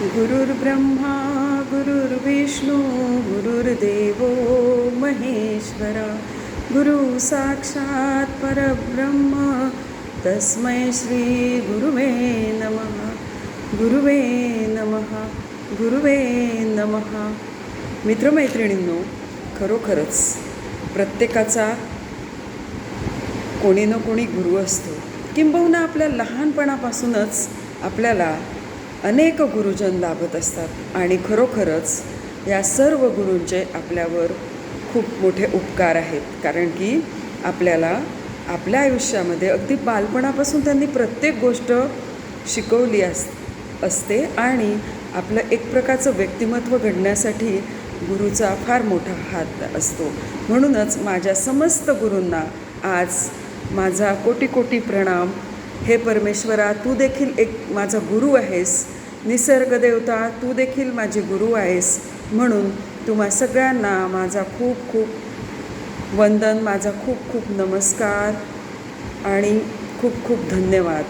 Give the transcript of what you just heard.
गुरुर्ब्रह्मा गुरुर्विष्णू गुरुर्देवो महेश्वरा गुरु साक्षात् परब्रह्म तस्मै श्री गुरुवे नमः गुरुवे नमः गुरुवे नमः. मित्रमैत्रिणींनो, खरोखरच प्रत्येकाचा कोणी ना कोणी गुरु असतो. किंबहुना आपल्या लहानपणापासूनच आपल्याला अनेक गुरुजन लाभत असतात आणि खरोखरच या सर्व गुरूंचे आपल्यावर खूप मोठे उपकार आहेत. कारण की आपल्याला आपल्या आयुष्यामध्ये अगदी बालपणापासून त्यांनी प्रत्येक गोष्ट शिकवली असते आणि आपलं एक प्रकारचं व्यक्तिमत्व घडण्यासाठी गुरुचा फार मोठा हात असतो. म्हणूनच माझ्या समस्त गुरूंना आज माझा कोटी कोटी प्रणाम. हे परमेश्वरा, तू देखील एक माझा गुरु आहेस. निसर्ग देवता, तू देखील माझी गुरु आहेस. म्हणून तुम्हा सगळ्यांना माझा खूप खूप वंदन, माझा खूप खूप नमस्कार आणि खूप खूप धन्यवाद.